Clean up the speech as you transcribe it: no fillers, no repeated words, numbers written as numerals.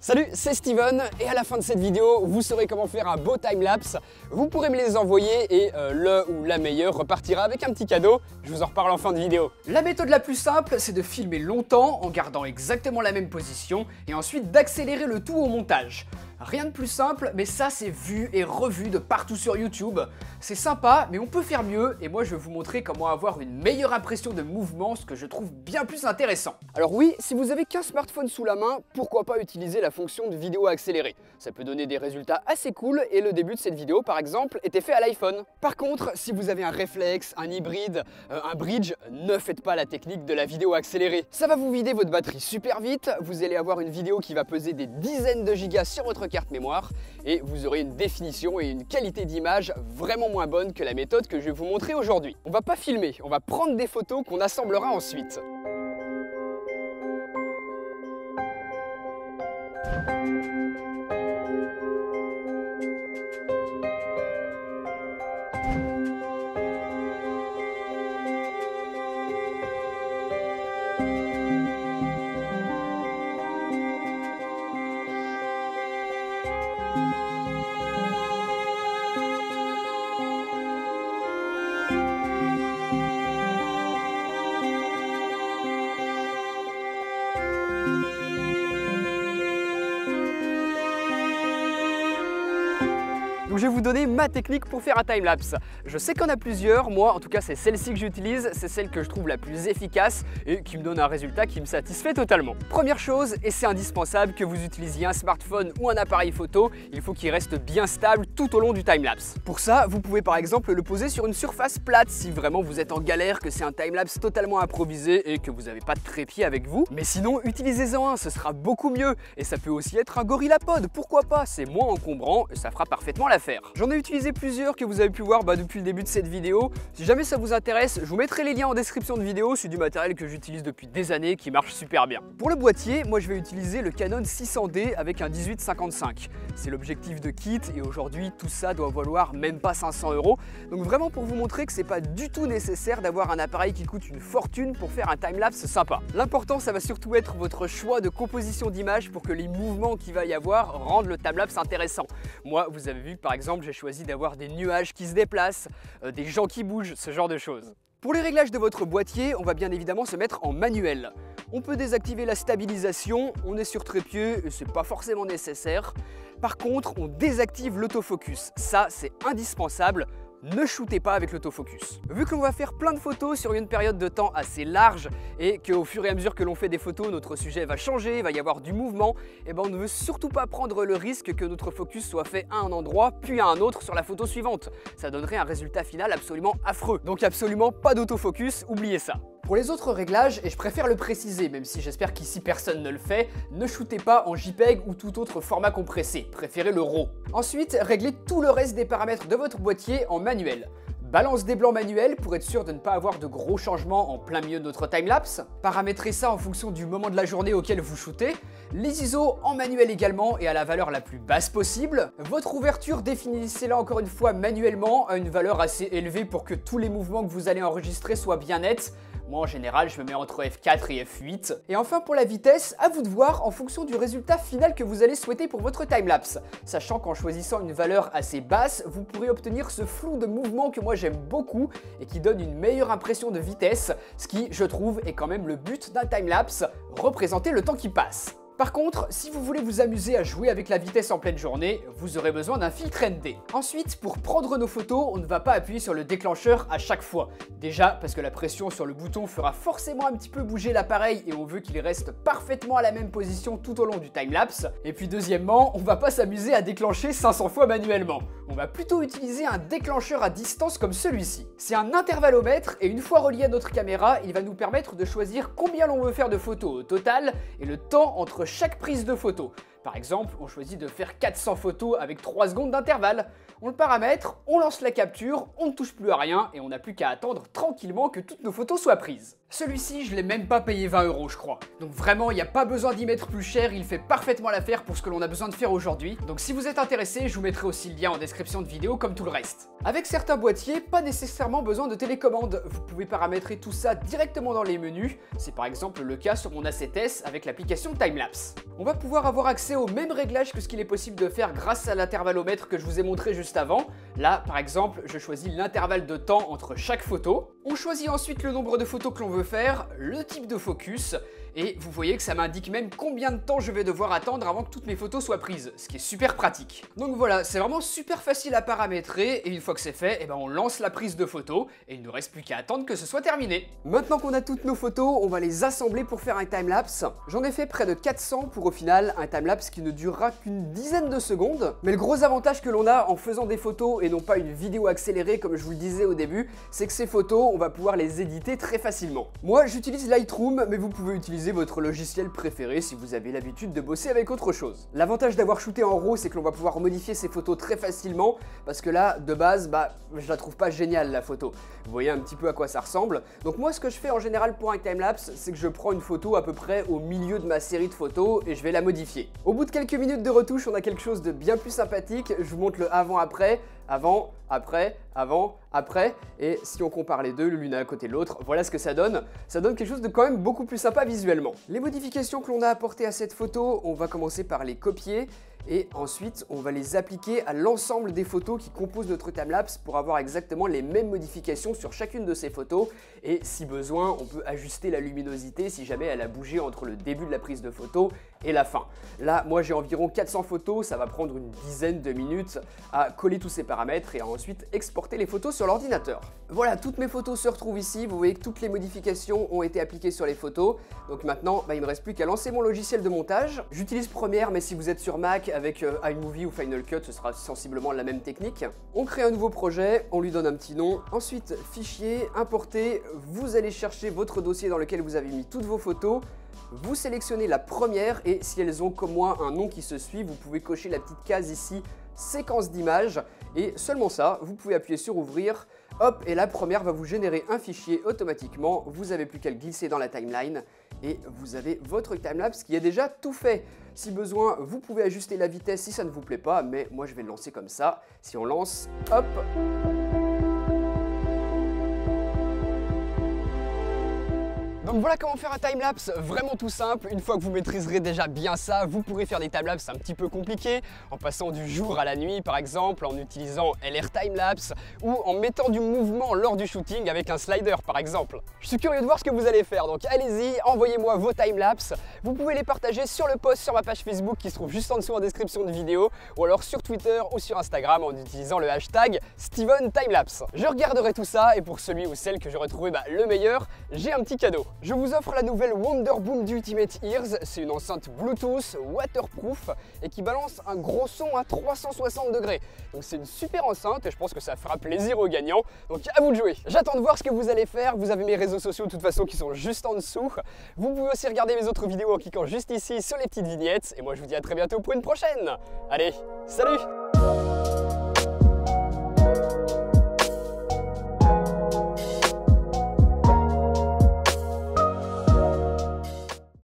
Salut, c'est Steven et à la fin de cette vidéo, vous saurez comment faire un beau timelapse. Vous pourrez me les envoyer et le ou la meilleure repartira avec un petit cadeau. Je vous en reparle en fin de vidéo. La méthode la plus simple, c'est de filmer longtemps en gardant exactement la même position et ensuite d'accélérer le tout au montage. Rien de plus simple, mais ça c'est vu et revu de partout sur YouTube. C'est sympa, mais on peut faire mieux et moi je vais vous montrer comment avoir une meilleure impression de mouvement, ce que je trouve bien plus intéressant. Alors oui, si vous avez qu'un smartphone sous la main, pourquoi pas utiliser la fonction de vidéo accélérée. Ça peut donner des résultats assez cool et le début de cette vidéo par exemple était fait à l'iPhone. Par contre, si vous avez un réflexe, un hybride, un bridge, ne faites pas la technique de la vidéo accélérée. Ça va vous vider votre batterie super vite, vous allez avoir une vidéo qui va peser des dizaines de gigas sur votre carte mémoire et vous aurez une définition et une qualité d'image vraiment moins bonne que la méthode que je vais vous montrer aujourd'hui. On va pas filmer, on va prendre des photos qu'on assemblera ensuite. Donc je vais vous donner ma technique pour faire un timelapse. Je sais qu'il y en a plusieurs, moi en tout cas c'est celle-ci que j'utilise, c'est celle que je trouve la plus efficace et qui me donne un résultat qui me satisfait totalement. Première chose, et c'est indispensable que vous utilisiez un smartphone ou un appareil photo, il faut qu'il reste bien stable tout au long du timelapse. Pour ça, vous pouvez par exemple le poser sur une surface plate si vraiment vous êtes en galère, que c'est un timelapse totalement improvisé et que vous n'avez pas de trépied avec vous. Mais sinon, utilisez-en un, ce sera beaucoup mieux. Et ça peut aussi être un GorillaPod, pourquoi pas, c'est moins encombrant et ça fera parfaitement l'affaire. J'en ai utilisé plusieurs que vous avez pu voir depuis le début de cette vidéo. Si jamais ça vous intéresse, je vous mettrai les liens en description de vidéo. C'est du matériel que j'utilise depuis des années qui marche super bien. Pour le boîtier, moi je vais utiliser le Canon 600D avec un 18-55. C'est l'objectif de kit et aujourd'hui tout ça doit valoir même pas 500 €. Donc vraiment pour vous montrer que c'est pas du tout nécessaire d'avoir un appareil qui coûte une fortune pour faire un timelapse sympa. L'important ça va surtout être votre choix de composition d'image pour que les mouvements qu'il va y avoir rendent le timelapse intéressant. Moi vous avez vu que par exemple j'ai choisi d'avoir des nuages qui se déplacent, des gens qui bougent, ce genre de choses. Pour les réglages de votre boîtier, on va bien évidemment se mettre en manuel. On peut désactiver la stabilisation, on est sur trépied et c'est pas forcément nécessaire. Par contre, on désactive l'autofocus, ça c'est indispensable. Ne shootez pas avec l'autofocus. Vu que l'on va faire plein de photos sur une période de temps assez large et qu'au fur et à mesure que l'on fait des photos, notre sujet va changer, il va y avoir du mouvement, et ben on ne veut surtout pas prendre le risque que notre focus soit fait à un endroit puis à un autre sur la photo suivante. Ça donnerait un résultat final absolument affreux. Donc absolument pas d'autofocus, oubliez ça. Pour les autres réglages, et je préfère le préciser, même si j'espère qu'ici personne ne le fait, ne shootez pas en JPEG ou tout autre format compressé, préférez le RAW. Ensuite, réglez tout le reste des paramètres de votre boîtier en manuel. Balance des blancs manuels pour être sûr de ne pas avoir de gros changements en plein milieu de notre timelapse. Paramétrez ça en fonction du moment de la journée auquel vous shootez. Les ISO en manuel également et à la valeur la plus basse possible. Votre ouverture, définissez-la encore une fois manuellement à une valeur assez élevée pour que tous les mouvements que vous allez enregistrer soient bien nets. Moi en général je me mets entre F4 et F8. Et enfin pour la vitesse, à vous de voir en fonction du résultat final que vous allez souhaiter pour votre timelapse. Sachant qu'en choisissant une valeur assez basse, vous pourrez obtenir ce flou de mouvement que moi j'aime beaucoup et qui donne une meilleure impression de vitesse, ce qui je trouve est quand même le but d'un timelapse, représenter le temps qui passe. Par contre, si vous voulez vous amuser à jouer avec la vitesse en pleine journée, vous aurez besoin d'un filtre ND. Ensuite, pour prendre nos photos, on ne va pas appuyer sur le déclencheur à chaque fois. Déjà parce que la pression sur le bouton fera forcément un petit peu bouger l'appareil et on veut qu'il reste parfaitement à la même position tout au long du timelapse. Et puis deuxièmement, on va pas s'amuser à déclencher 500 fois manuellement. On va plutôt utiliser un déclencheur à distance comme celui-ci. C'est un intervallomètre et une fois relié à notre caméra, il va nous permettre de choisir combien l'on veut faire de photos au total et le temps entre chaque prise de photo. Par exemple, on choisit de faire 400 photos avec 3 secondes d'intervalle. On le paramètre, on lance la capture, on ne touche plus à rien et on n'a plus qu'à attendre tranquillement que toutes nos photos soient prises. Celui-ci, je l'ai même pas payé 20 € je crois. Donc vraiment, il n'y a pas besoin d'y mettre plus cher, il fait parfaitement l'affaire pour ce que l'on a besoin de faire aujourd'hui. Donc si vous êtes intéressé, je vous mettrai aussi le lien en description de vidéo comme tout le reste. Avec certains boîtiers, pas nécessairement besoin de télécommande. Vous pouvez paramétrer tout ça directement dans les menus. C'est par exemple le cas sur mon A7S avec l'application Timelapse. On va pouvoir avoir accès aux mêmes réglages que ce qu'il est possible de faire grâce à l'intervallomètre que je vous ai montré juste avant. Là, par exemple, je choisis l'intervalle de temps entre chaque photo. On choisit ensuite le nombre de photos que l'on veut faire, le type de focus, et vous voyez que ça m'indique même combien de temps je vais devoir attendre avant que toutes mes photos soient prises, ce qui est super pratique. Donc voilà, c'est vraiment super facile à paramétrer, et une fois que c'est fait, eh ben on lance la prise de photos, et il ne reste plus qu'à attendre que ce soit terminé. Maintenant qu'on a toutes nos photos, on va les assembler pour faire un timelapse. J'en ai fait près de 400 pour au final un timelapse qui ne durera qu'une dizaine de secondes, mais le gros avantage que l'on a en faisant des photos et non pas une vidéo accélérée comme je vous le disais au début, c'est que ces photos, on va pouvoir les éditer très facilement. Moi, j'utilise Lightroom, mais vous pouvez utiliser votre logiciel préféré si vous avez l'habitude de bosser avec autre chose. L'avantage d'avoir shooté en RAW, c'est que l'on va pouvoir modifier ces photos très facilement, parce que là, de base, je la trouve pas géniale la photo. Vous voyez un petit peu à quoi ça ressemble. Donc moi, ce que je fais en général pour un timelapse, c'est que je prends une photo à peu près au milieu de ma série de photos et je vais la modifier. Au bout de quelques minutes de retouche, on a quelque chose de bien plus sympathique. Je vous montre le avant-après. Avant, après, avant, après, et si on compare les deux, l'une à côté de l'autre, voilà ce que ça donne. Ça donne quelque chose de quand même beaucoup plus sympa visuellement. Les modifications que l'on a apportées à cette photo, on va commencer par les copier, et ensuite on va les appliquer à l'ensemble des photos qui composent notre timelapse pour avoir exactement les mêmes modifications sur chacune de ces photos, et si besoin, on peut ajuster la luminosité si jamais elle a bougé entre le début de la prise de photo et la fin. Là, moi j'ai environ 400 photos, ça va prendre une dizaine de minutes à coller tous ces paramètres et à ensuite exporter les photos sur l'ordinateur. Voilà, toutes mes photos se retrouvent ici, vous voyez que toutes les modifications ont été appliquées sur les photos, donc maintenant il ne me reste plus qu'à lancer mon logiciel de montage. J'utilise Premiere, mais si vous êtes sur Mac avec iMovie ou Final Cut, ce sera sensiblement la même technique. On crée un nouveau projet, on lui donne un petit nom, ensuite fichier, importer, vous allez chercher votre dossier dans lequel vous avez mis toutes vos photos, vous sélectionnez la première et si elles ont comme moi un nom qui se suit, vous pouvez cocher la petite case ici, séquence d'images, et seulement ça, vous pouvez appuyer sur ouvrir, hop, et la première va vous générer un fichier automatiquement, vous n'avez plus qu'à le glisser dans la timeline, et vous avez votre timelapse qui est déjà tout fait. Si besoin, vous pouvez ajuster la vitesse si ça ne vous plaît pas, mais moi je vais le lancer comme ça. Si on lance, hop. Donc voilà comment faire un timelapse, vraiment tout simple. Une fois que vous maîtriserez déjà bien ça, vous pourrez faire des timelapses un petit peu compliqués, en passant du jour à la nuit par exemple, en utilisant LR Timelapse ou en mettant du mouvement lors du shooting avec un slider par exemple. Je suis curieux de voir ce que vous allez faire, donc allez-y, envoyez-moi vos timelapses. Vous pouvez les partager sur le post sur ma page Facebook qui se trouve juste en dessous en description de vidéo, ou alors sur Twitter ou sur Instagram en utilisant le hashtag StevenTimelapse. Je regarderai tout ça et pour celui ou celle que j'aurai trouvé le meilleur, j'ai un petit cadeau. Je vous offre la nouvelle Wonderboom d'Ultimate Ears, c'est une enceinte Bluetooth waterproof et qui balance un gros son à 360 degrés. Donc c'est une super enceinte et je pense que ça fera plaisir aux gagnants, donc à vous de jouer. J'attends de voir ce que vous allez faire, vous avez mes réseaux sociaux de toute façon qui sont juste en dessous. Vous pouvez aussi regarder mes autres vidéos en cliquant juste ici sur les petites vignettes et moi je vous dis à très bientôt pour une prochaine. Allez, salut!